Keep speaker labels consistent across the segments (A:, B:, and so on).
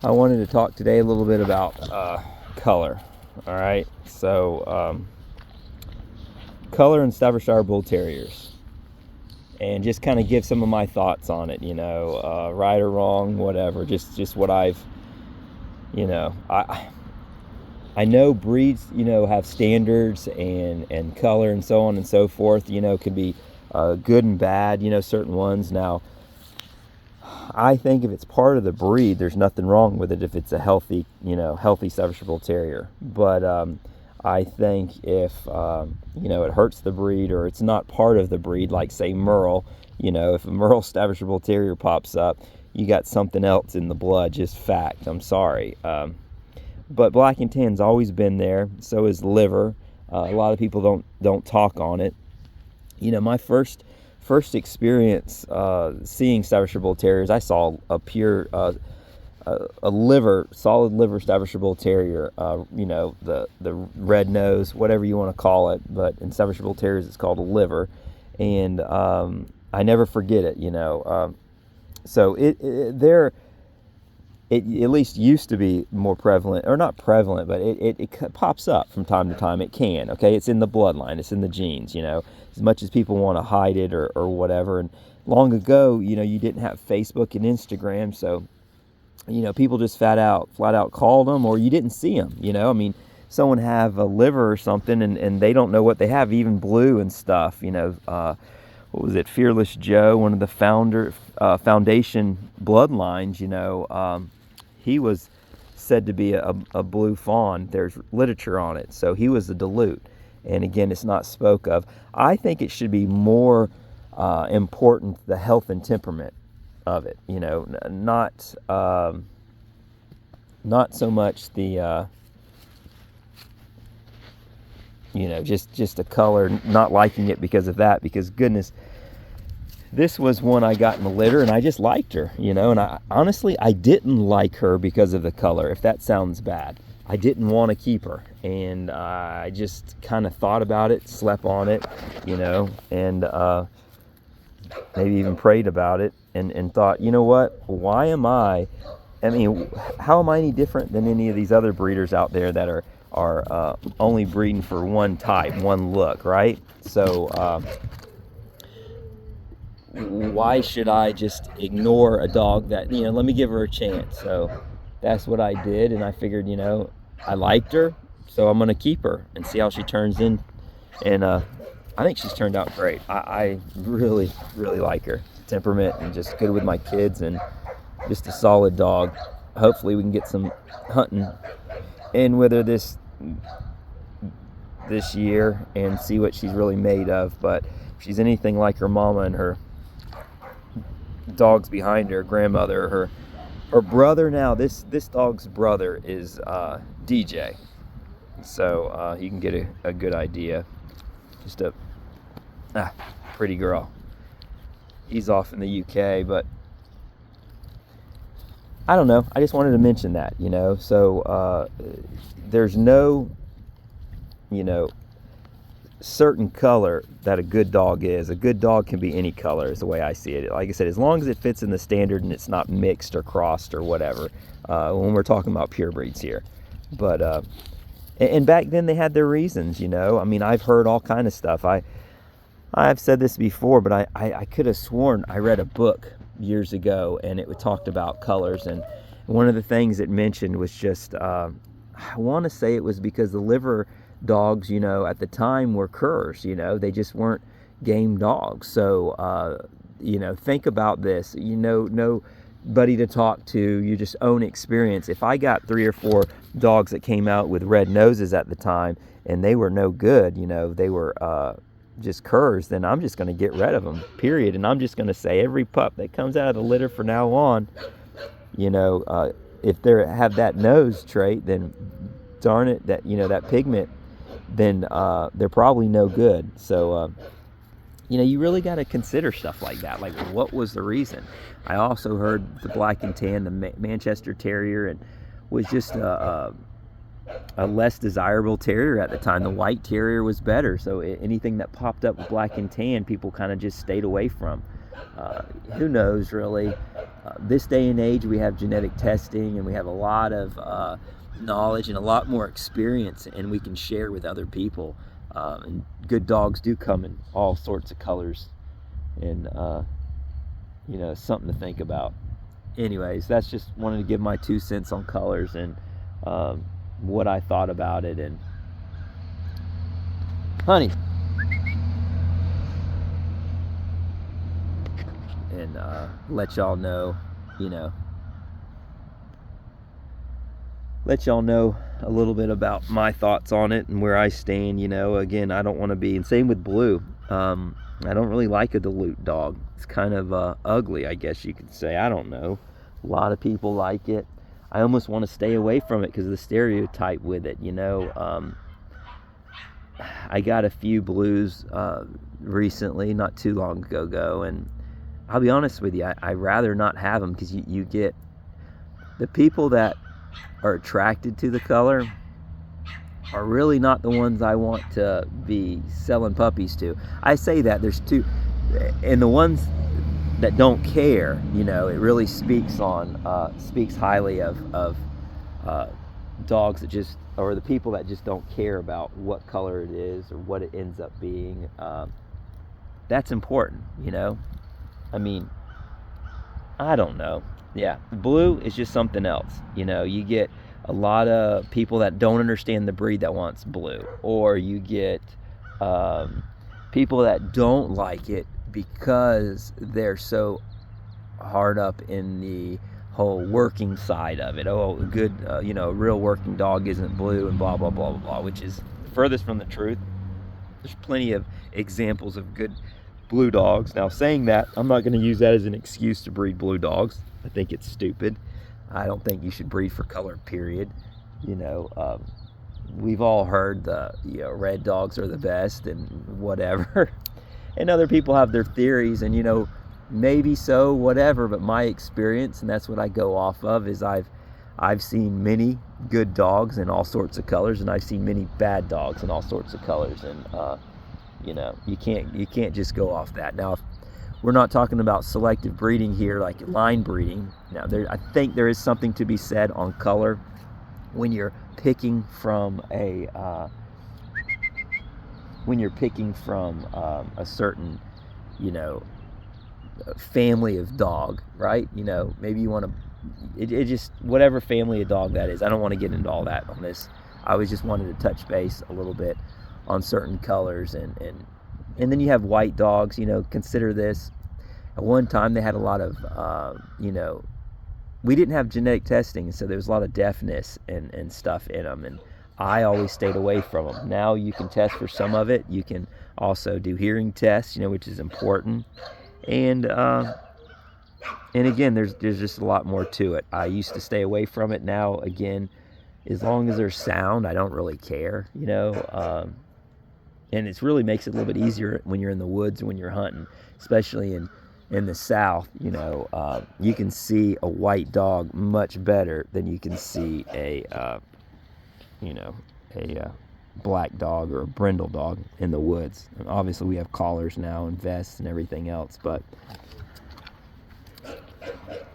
A: I wanted to talk today a little bit about color. All right, so color in Staffordshire Bull Terriers, and just kind of give some of my thoughts on it. Right or wrong, whatever. Just what I've, I know breeds, have standards and color and so on and so forth. Could be good and bad. Certain ones. Now, I think if it's part of the breed, there's nothing wrong with it if it's a healthy Staffordshire Bull Terrier. But I think if it hurts the breed or it's not part of the breed, like say Merle, if a Merle Staffordshire Bull Terrier pops up, you got something else in the blood. Just fact. I'm sorry. But black and tan's always been there. So is liver. A lot of people don't talk on it. My first experience seeing Staffordshire Bull Terriers, I saw a pure solid liver Staffordshire Bull Terrier. The red nose, whatever you want to call it, but in Staffordshire Bull Terriers it's called a liver, and I never forget it. So it at least used to be more prevalent, or not prevalent, but it pops up from time to time. It can, okay? It's in the bloodline. It's in the genes, as much as people want to hide it or whatever. And long ago, you didn't have Facebook and Instagram, so, people just flat out called them, or you didn't see them, someone have a liver or something, and they don't know what they have, even blue and stuff, what was it, Fearless Joe, one of the foundation bloodlines, he was said to be a blue fawn. There's literature on it. So he was a dilute. And again, it's not spoke of. I think it should be more important, the health and temperament of it. Not so much the, just a color, not liking it because of that. Because goodness, this was one I got in the litter, and I just liked her, and I honestly didn't like her because of the color, if that sounds bad. I didn't want to keep her, and I just kind of thought about it, slept on it, and maybe even prayed about it, and thought, what, how am I any different than any of these other breeders out there that are only breeding for one type, one look, right? So why should I just ignore a dog that, let me give her a chance? So that's what I did, and I figured, I liked her, so I'm going to keep her and see how she turns in. And I think she's turned out great. I really, really like her. Temperament, and just good with my kids, and just a solid dog. Hopefully we can get some hunting in with her this year and see what she's really made of. But if she's anything like her mama and her dogs behind her, grandmother, her brother. Now this dog's brother is DJ, so you can get a good idea. Just a pretty girl. He's off in the UK, but I don't know, I just wanted to mention that, so there's no certain color that a good dog is. A good dog can be any color, is the way I see it. Like I said, as long as it fits in the standard and it's not mixed or crossed or whatever, when we're talking about pure breeds here. But and back then they had their reasons, I've heard all kind of stuff. I've said this before, but I could have sworn I read a book years ago, and it talked about colors, and one of the things it mentioned was just I want to say it was because the liver dogs, at the time were curs, they just weren't game dogs. So, think about this, nobody to talk to, you just own experience. If I got 3 or 4 dogs that came out with red noses at the time and they were no good, they were just curs, then I'm just going to get rid of them, period. And I'm just going to say every pup that comes out of the litter from now on, if they have that nose trait, then darn it, that that pigment, then they're probably no good. So you really got to consider stuff like that, like what was the reason. I also heard the black and tan, the Manchester Terrier, and was just a less desirable terrier at the time. The white terrier was better, so anything that popped up with black and tan, people kind of just stayed away from. Who knows, really? this day and age, we have genetic testing, and we have a lot of knowledge and a lot more experience, and we can share with other people. And good dogs do come in all sorts of colors, and something to think about. Anyways, that's just wanted to give my 2 cents on colors and what I thought about it. And honey, and let y'all know, let y'all know a little bit about my thoughts on it and where I stand. Again, I don't want to be, and same with Blue. I don't really like a dilute dog. It's kind of ugly, I guess you could say. I don't know. A lot of people like it. I almost want to stay away from it because of the stereotype with it. I got a few Blues recently, not too long ago, and I'll be honest with you, I'd rather not have them, because you get the people that are attracted to the color are really not the ones I want to be selling puppies to. I say that there's two, and the ones that don't care, it really speaks highly of dogs that just, or the people that just don't care about what color it is or what it ends up being. That's important, I mean, I don't know. Yeah, Blue is just something else. You get a lot of people that don't understand the breed that wants Blue, or you get people that don't like it because they're so hard up in the whole working side of it. Oh, a good, a real working dog isn't Blue, and blah, blah, blah, blah, blah, which is furthest from the truth. There's plenty of examples of good Blue dogs. Now, saying that, I'm not going to use that as an excuse to breed Blue dogs. I think it's stupid. I don't think you should breed for color, period. We've all heard the red dogs are the best and whatever. And other people have their theories, and maybe so, whatever, but my experience, and that's what I go off of, is I've seen many good dogs in all sorts of colors, and I've seen many bad dogs in all sorts of colors, and you can't just go off that. Now, if we're not talking about selective breeding here, like line breeding. Now, I think there is something to be said on color when you're picking from a certain, family of dog, right? Maybe you want to, it just, whatever family of dog that is. I don't want to get into all that on this. I was just wanted to touch base a little bit on certain colors, and then you have white dogs. Consider this. At one time, they had a lot of, we didn't have genetic testing, so there was a lot of deafness and stuff in them, and I always stayed away from them. Now you can test for some of it. You can also do hearing tests, which is important, and again, there's just a lot more to it. I used to stay away from it. Now, again, as long as there's sound, I don't really care, and it really makes it a little bit easier when you're in the woods or when you're hunting, especially in the South. You can see a white dog much better than you can see a black dog or a brindle dog in the woods. And obviously, we have collars now and vests and everything else, but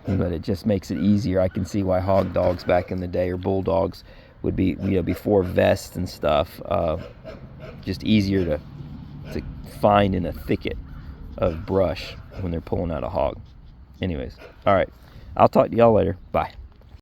A: it just makes it easier. I can see why hog dogs back in the day, or bulldogs, would be, before vests and stuff, just easier to find in a thicket of brush when they're pulling out a hog. Anyways, all right. I'll talk to y'all later. Bye.